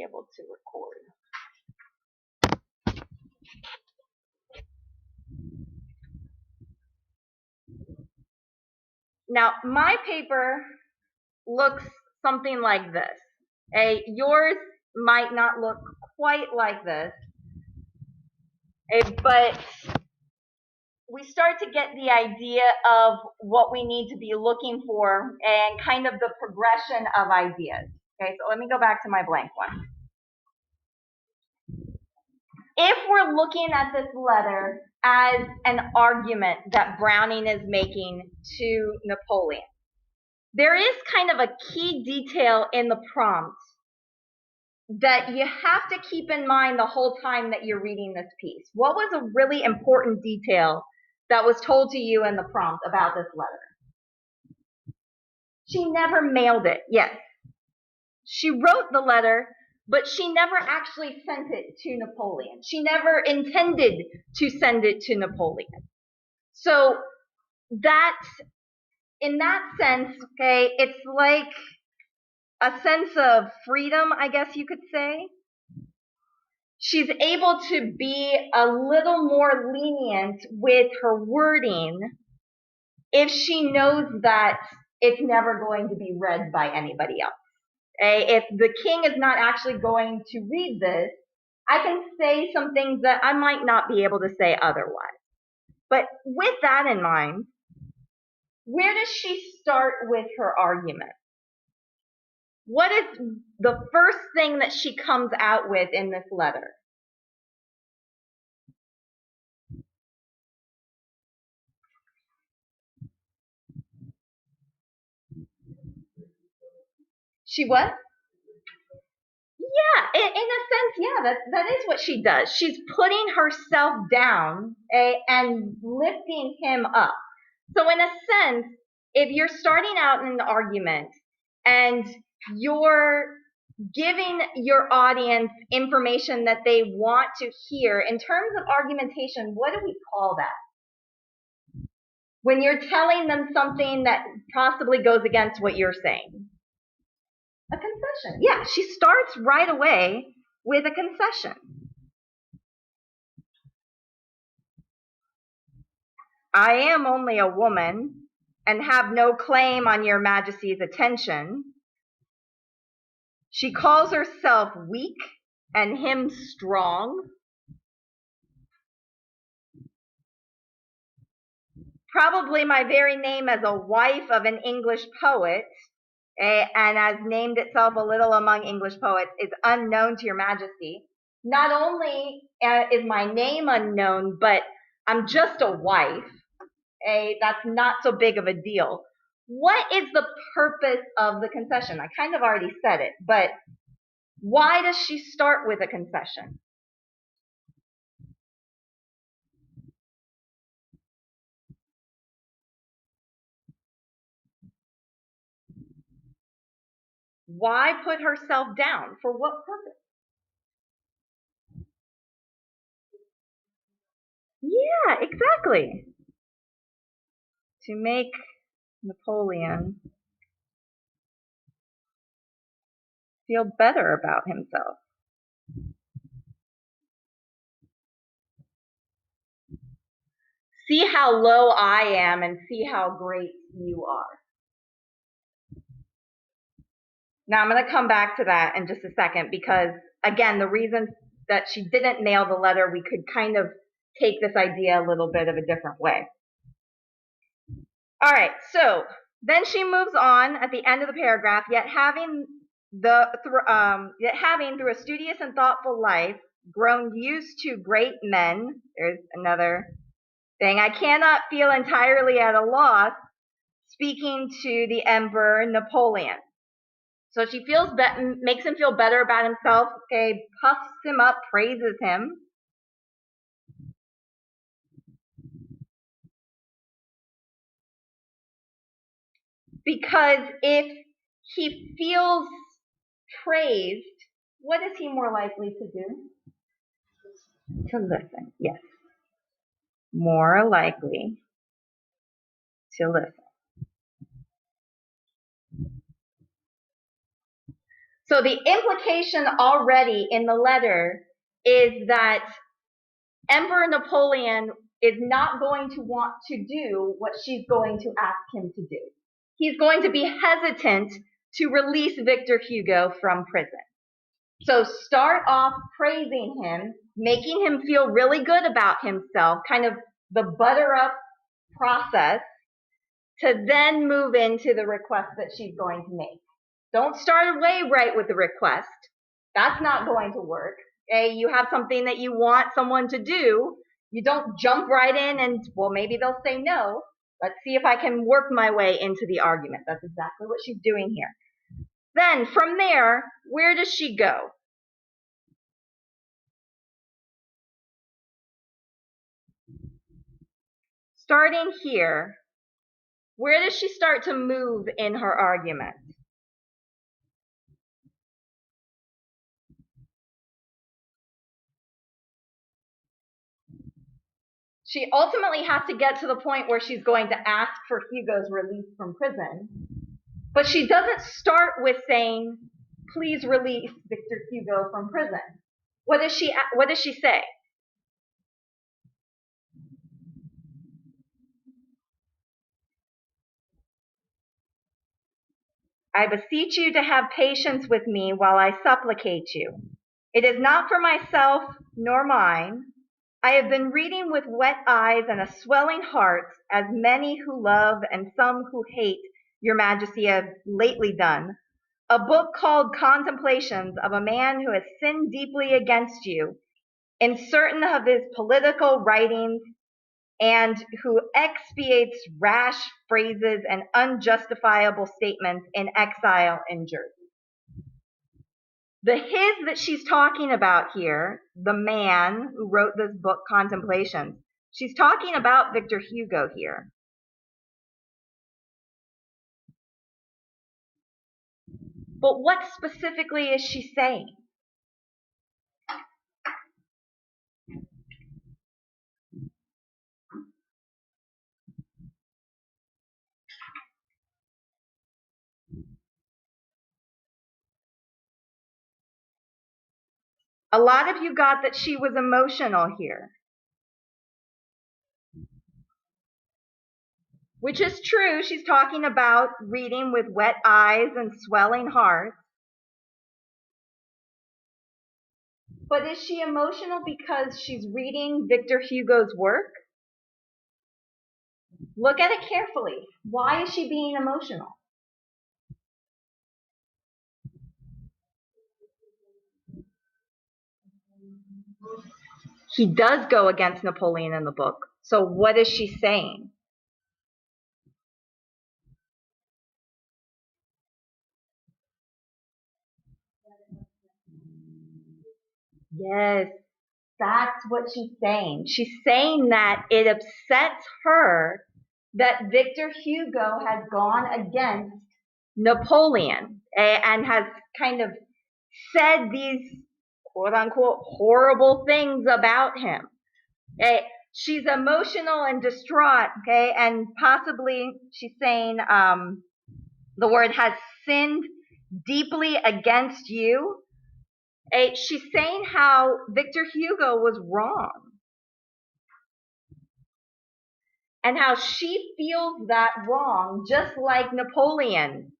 able to record. Now, my paper looks something like this. Yours might not look quite like this, but we start to get the idea of what we need to be looking for and kind of the progression of ideas. Okay, so let me go back to my blank one. If we're looking at this letter as an argument that Browning is making to Napoleon, there is kind of a key detail in the prompt that you have to keep in mind the whole time that you're reading this piece. What was a really important detail that was told to you in the prompt about this letter? She never mailed it. Yes. She wrote the letter, but she never actually sent it to Napoleon. She never intended to send it to Napoleon. So that, in that sense, okay, it's like a sense of freedom, I guess you could say. She's able to be a little more lenient with her wording if she knows that it's never going to be read by anybody else. If the king is not actually going to read this, I can say some things that I might not be able to say otherwise. But with that in mind, where does she start with her argument? What is the first thing that she comes out with in this letter? She what? Yeah, in a sense, yeah, that is what she does. She's putting herself down and lifting him up. So in a sense, if you're starting out in an argument and you're giving your audience information that they want to hear, in terms of argumentation, what do we call that? When you're telling them something that possibly goes against what you're saying. A concession. Yeah, she starts right away with a concession. I am only a woman and have no claim on your Majesty's attention. She calls herself weak and him strong. Probably my very name as a wife of an English poet, and has named itself a little among English poets, is unknown to your Majesty. Not only is my name unknown, but I'm just a wife. That's not so big of a deal. What is the purpose of the concession? I kind of already said it, but why does she start with a concession? Why put herself down? For what purpose? Yeah, exactly. To make Napoleon feel better about himself. See how low I am and see how great you are. Now I'm going to come back to that in just a second because, again, the reason that she didn't mail the letter, we could kind of take this idea a little bit of a different way. All right, so then she moves on at the end of the paragraph, yet having through a studious and thoughtful life grown used to great men, there's another thing, I cannot feel entirely at a loss, speaking to the Emperor Napoleon. So she makes him feel better about himself, okay, puffs him up, praises him. Because if he feels praised, what is he more likely to do? To listen, yes. More likely to listen. So the implication already in the letter is that Emperor Napoleon is not going to want to do what she's going to ask him to do. He's going to be hesitant to release Victor Hugo from prison. So start off praising him, making him feel really good about himself, kind of the butter up process, to then move into the request that she's going to make. Don't start away right with the request. That's not going to work. Okay? You have something that you want someone to do. You don't jump right in and, well, maybe they'll say no. Let's see if I can work my way into the argument. That's exactly what she's doing here. Then from there, where does she go? Starting here, where does she start to move in her argument? She ultimately has to get to the point where she's going to ask for Hugo's release from prison. But she doesn't start with saying, please release Victor Hugo from prison. What does she say? I beseech you to have patience with me while I supplicate you. It is not for myself nor mine. I have been reading with wet eyes and a swelling heart, as many who love and some who hate your majesty have lately done, a book called Contemplations of a man who has sinned deeply against you in certain of his political writings, and who expiates rash phrases and unjustifiable statements in exile in Jersey. The his that she's talking about here, the man who wrote this book, Contemplations, she's talking about Victor Hugo here. But what specifically is she saying? A lot of you got that she was emotional here, which is true. She's talking about reading with wet eyes and swelling hearts. But is she emotional because she's reading Victor Hugo's work? Look at it carefully. Why is she being emotional? He does go against Napoleon in the book. So what is she saying? Yes, that's what she's saying. She's saying that it upsets her that Victor Hugo has gone against Napoleon and has kind of said these quote unquote horrible things about him. She's emotional and distraught, okay, and possibly she's saying the word has sinned deeply against you. She's saying how Victor Hugo was wrong and how she feels that wrong just like Napoleon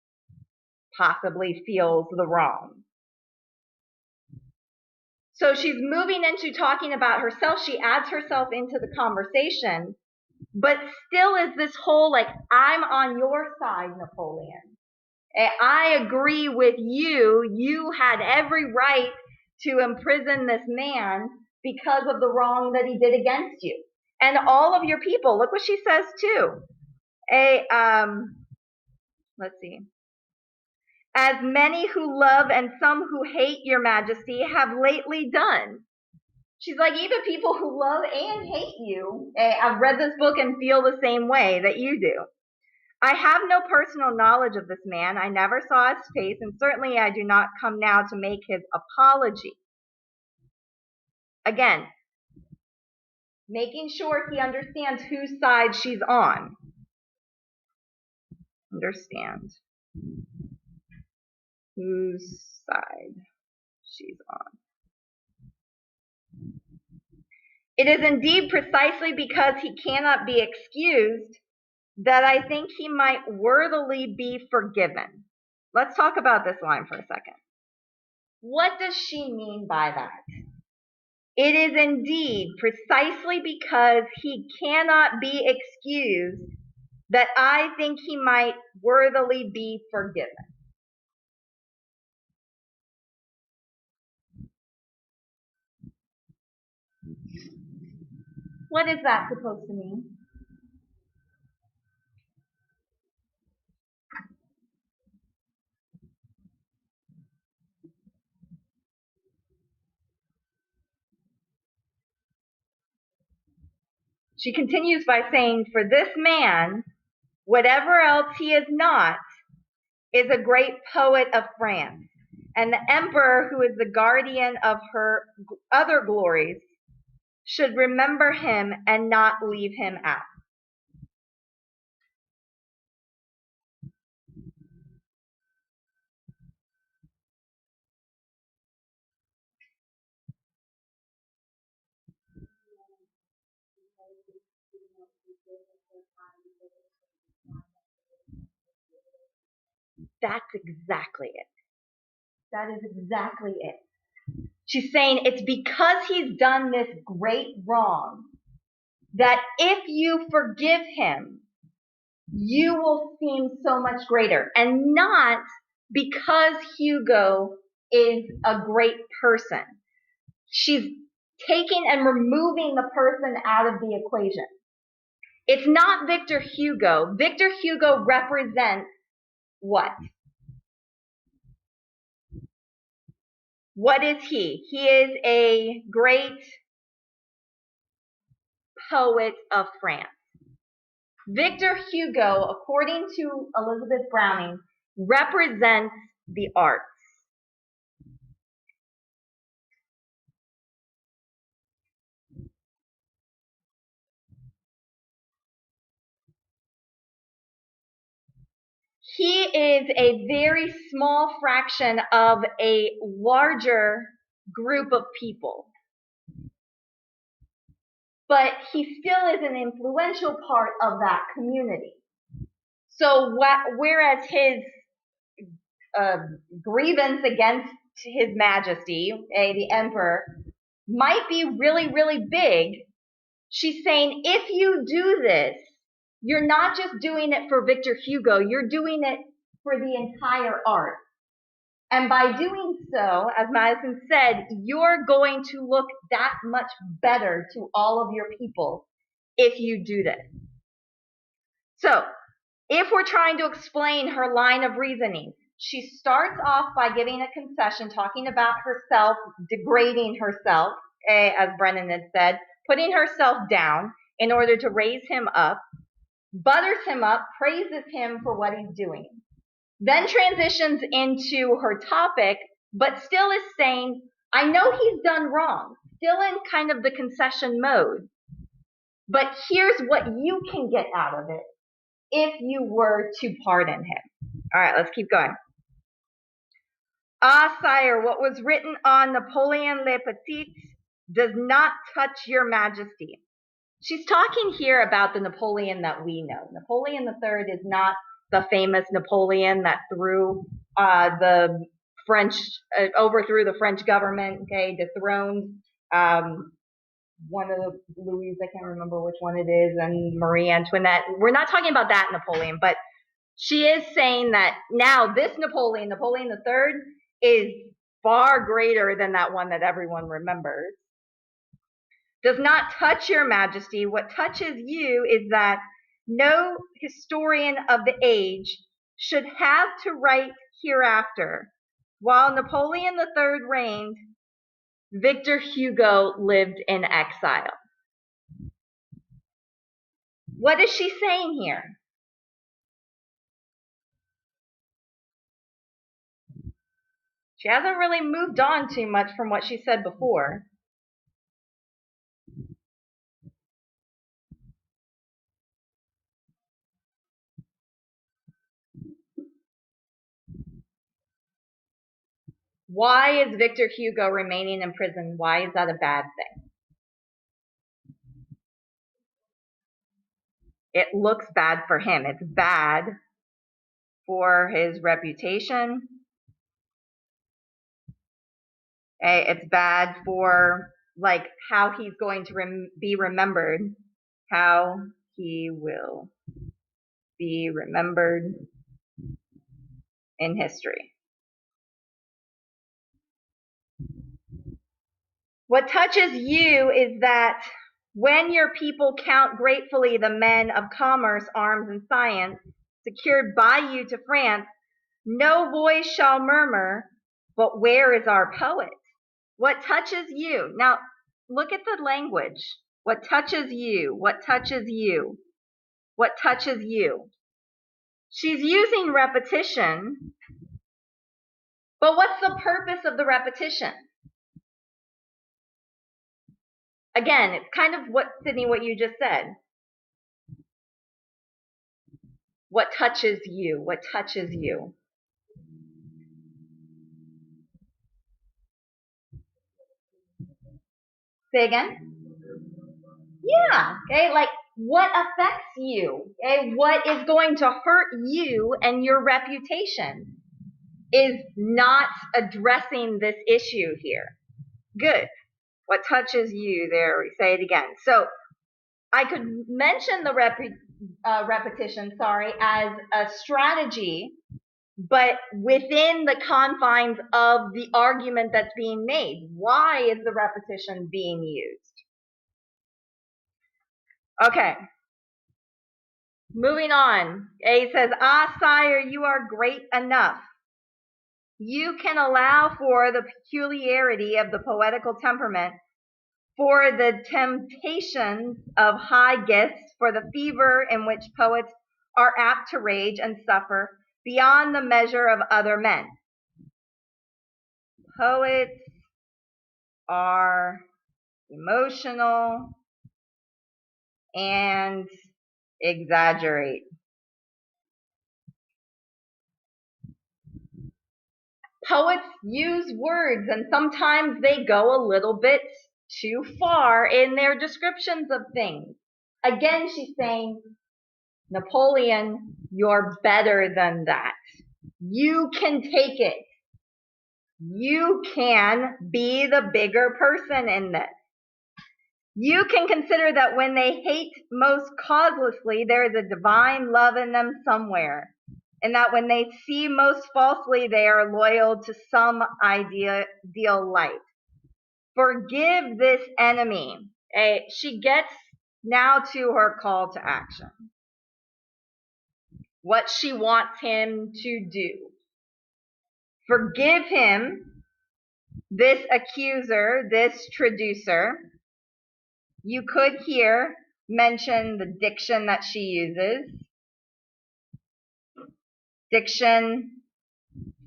possibly feels the wrong. So she's moving into talking about herself. She adds herself into the conversation, but still is this whole like, I'm on your side, Napoleon. I agree with you. You had every right to imprison this man because of the wrong that he did against you. And all of your people, look what she says too. Let's see. As many who love and some who hate your majesty have lately done. She's like, even people who love and hate you, I've read this book and feel the same way that you do. I have no personal knowledge of this man. I never saw his face, and certainly I do not come now to make his apology. Again, making sure he understands whose side she's on. Understand. whose side she's on. It is indeed precisely because he cannot be excused that I think he might worthily be forgiven. Let's talk about this line for a second. What does she mean by that? It is indeed precisely because he cannot be excused that I think he might worthily be forgiven. What is that supposed to mean? She continues by saying, for this man, whatever else he is not, is a great poet of France, and the emperor, who is the guardian of her other glories, should remember him and not leave him out. That's exactly it. That is exactly it. She's saying it's because he's done this great wrong that if you forgive him, you will seem so much greater. And not because Hugo is a great person. She's taking and removing the person out of the equation. It's not Victor Hugo. Victor Hugo represents what? What is he? He is a great poet of France. Victor Hugo, according to Elizabeth Browning, represents the arts. He is a very small fraction of a larger group of people. But he still is an influential part of that community. So whereas his grievance against His Majesty, the Emperor, might be really, really big, she's saying, if you do this, you're not just doing it for Victor Hugo, you're doing it for the entire art. And by doing so, as Madison said, you're going to look that much better to all of your people if you do this. So, if we're trying to explain her line of reasoning, she starts off by giving a concession, talking about herself, degrading herself, as Brennan had said, putting herself down in order to raise him up, butters him up, praises him for what he's doing. Then transitions into her topic, but still is saying, I know he's done wrong, still in kind of the concession mode, but here's what you can get out of it if you were to pardon him. All right, let's keep going. Ah, sire, what was written on Napoleon Le Petit does not touch your majesty. She's talking here about the Napoleon that we know. Napoleon III is not the famous Napoleon that overthrew the French government, dethroned one of the Louis, I can't remember which one it is, and Marie Antoinette. We're not talking about that Napoleon, but she is saying that now this Napoleon III, is far greater than that one that everyone remembers. Does not touch your majesty. What touches you is that no historian of the age should have to write hereafter, while Napoleon III reigned, Victor Hugo lived in exile. What is she saying here? She hasn't really moved on too much from what she said before. Why is Victor Hugo remaining in prison? Why is that a bad thing? It looks bad for him. It's bad for his reputation. It's bad for like how he's going to be remembered, how he will be remembered in history. What touches you is that when your people count gratefully the men of commerce, arms, and science secured by you to France, no voice shall murmur, but where is our poet? What touches you? Now, look at the language. What touches you? What touches you? What touches you? She's using repetition, but what's the purpose of the repetition? Again, it's kind of what, Sydney, what you just said. What touches you? What touches you? Say again? Yeah, okay, like what affects you? Okay, what is going to hurt you and your reputation is not addressing this issue here. Good. What touches you? There, we say it again. So I could mention the repetition, as a strategy, but within the confines of the argument that's being made. Why is the repetition being used? Okay. Moving on. A says, "Ah, sire, you are great enough. You can allow for the peculiarity of the poetical temperament, for the temptations of high gifts, for the fever in which poets are apt to rage and suffer beyond the measure of other men. Poets are emotional and exaggerate. Poets use words, and sometimes they go a little bit too far in their descriptions of things. Again, she's saying, Napoleon, you're better than that. You can take it. You can be the bigger person in this. You can consider that when they hate most causelessly, there is a divine love in them somewhere, and that when they see most falsely, they are loyal to some ideal light. Forgive this enemy." She gets now to her call to action. What she wants him to do. Forgive him, this accuser, this traducer. You could here mention the diction that she uses. Diction,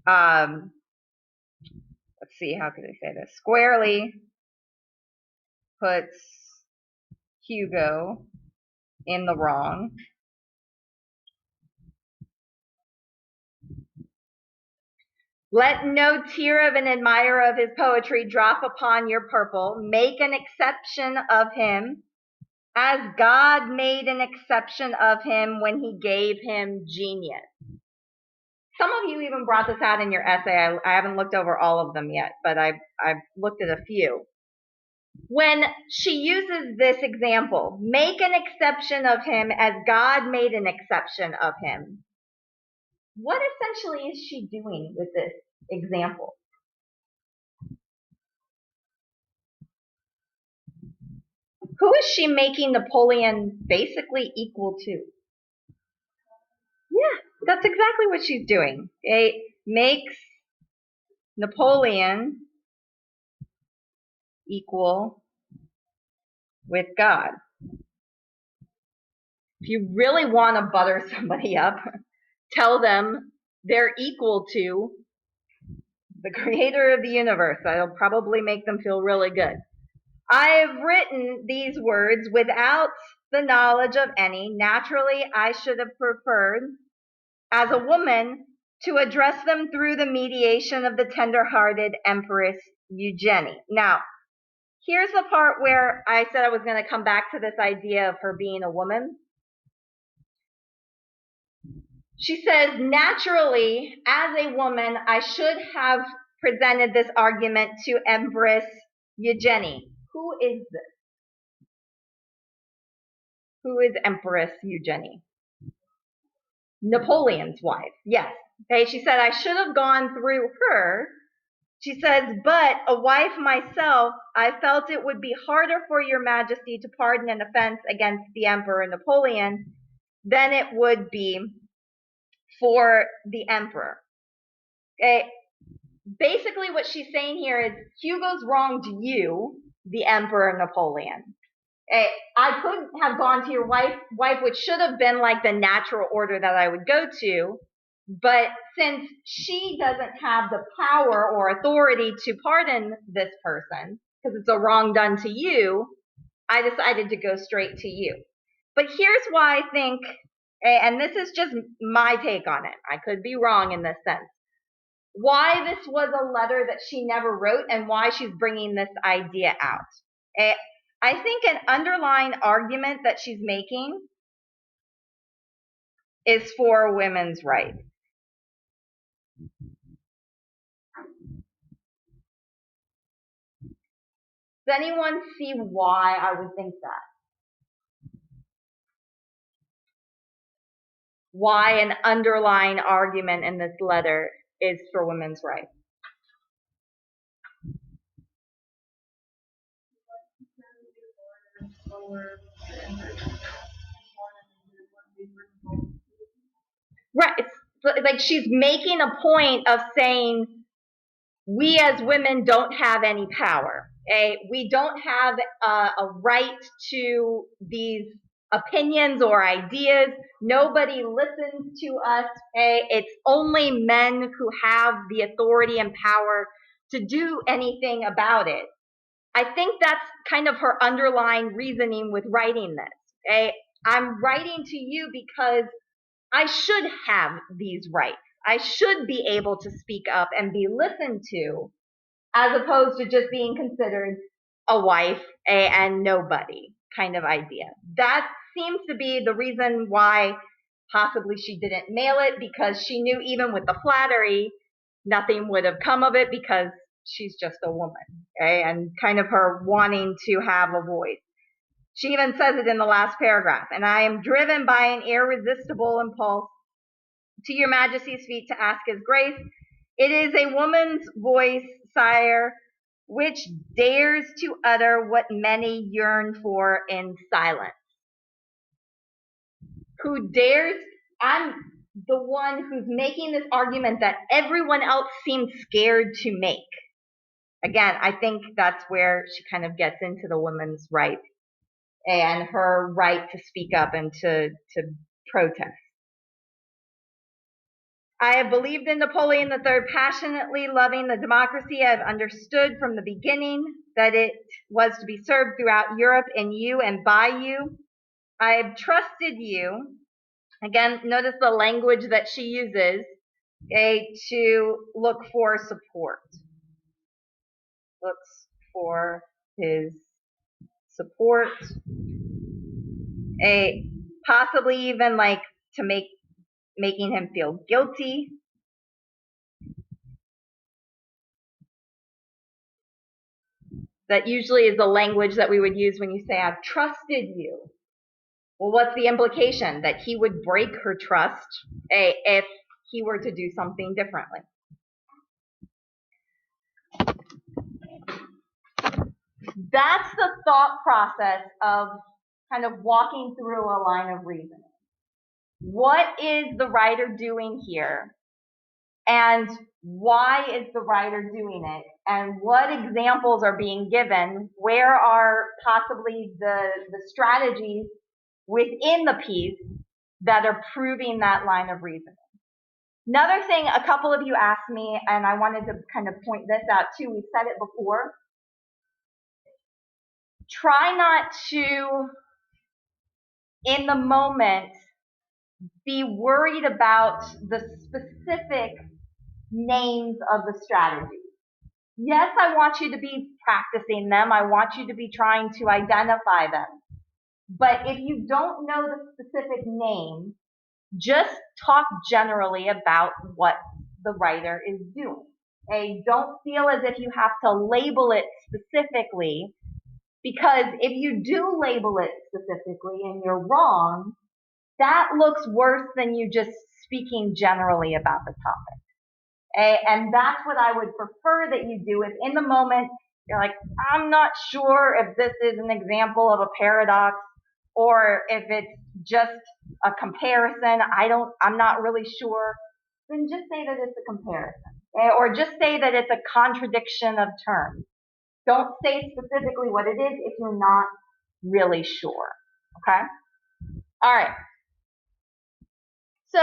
let's see, how could I say this? Squarely puts Hugo in the wrong. "Let no tear of an admirer of his poetry drop upon your purple. Make an exception of him, as God made an exception of him when he gave him genius." Some of you even brought this out in your essay. I haven't looked over all of them yet, but I've looked at a few. When she uses this example, make an exception of him as God made an exception of him, what essentially is she doing with this example? Who is she making Napoleon basically equal to? Yeah, that's exactly what she's doing. It makes Napoleon equal with God. If you really want to butter somebody up, tell them they're equal to the creator of the universe. That'll probably make them feel really good. "I have written these words without the knowledge of any. Naturally, I should have preferred, as a woman, to address them through the mediation of the tender-hearted Empress Eugenie. Now, here's the part where I said I was going to come back to this idea of her being a woman. She says, naturally, as a woman, I should have presented this argument to Empress Eugenie. Who is this? Who is Empress Eugenie? Napoleon's wife, yes. Okay, she said, I should have gone through her. She says, but a wife myself, I felt it would be harder for your majesty to pardon an offense against the Emperor Napoleon than it would be for the emperor. Okay, basically what she's saying here is Hugo's wronged you, the Emperor Napoleon. I could have gone to your wife, which should have been like the natural order that I would go to. But since she doesn't have the power or authority to pardon this person, because it's a wrong done to you, I decided to go straight to you. But here's why I think, and this is just my take on it. I could be wrong in this sense. Why this was a letter that she never wrote and why she's bringing this idea out. I think an underlying argument that she's making is for women's rights. Does anyone see why I would think that? Why an underlying argument in this letter is for women's rights? Right. It's like she's making a point of saying we as women don't have any power. We don't have a right to these opinions or ideas. Nobody listens to us. It's only men who have the authority and power to do anything about it. I think that's kind of her underlying reasoning with writing this. I'm writing to you because I should have these rights. I should be able to speak up and be listened to, as opposed to just being considered a wife and nobody kind of idea. That seems to be the reason why possibly she didn't mail it, because she knew even with the flattery, nothing would have come of it because she's just a woman, and kind of her wanting to have a voice. She even says it in the last paragraph, and I am driven by an irresistible impulse to your majesty's feet to ask his grace. It is a woman's voice, sire, which dares to utter what many yearn for in silence. Who dares? I'm the one who's making this argument that everyone else seems scared to make. Again, I think that's where she kind of gets into the woman's right and her right to speak up and to protest. I have believed in Napoleon III, passionately loving the democracy. I have understood from the beginning that it was to be served throughout Europe in you and by you. I have trusted you. Again, notice the language that she uses, to look for support. Looks for his support. Possibly even like to making him feel guilty. That usually is the language that we would use when you say, I've trusted you. Well, what's the implication? That he would break her trust if he were to do something differently. That's the thought process of kind of walking through a line of reasoning. What is the writer doing here? And why is the writer doing it? And what examples are being given? Where are possibly the strategies within the piece that are proving that line of reasoning? Another thing, a couple of you asked me, and I wanted to kind of point this out too. We said it before. Try not to, in the moment, be worried about the specific names of the strategies. Yes, I want you to be practicing them. I want you to be trying to identify them. But if you don't know the specific name, just talk generally about what the writer is doing. Okay? Don't feel as if you have to label it specifically, because if you do label it specifically and you're wrong, that looks worse than you just speaking generally about the topic. Okay? And that's what I would prefer that you do. If in the moment you're like, I'm not sure if this is an example of a paradox or if it's just a comparison, I'm not really sure, then just say that it's a comparison. Okay? Or just say that it's a contradiction of terms. Don't say specifically what it is if you're not really sure. Okay? All right.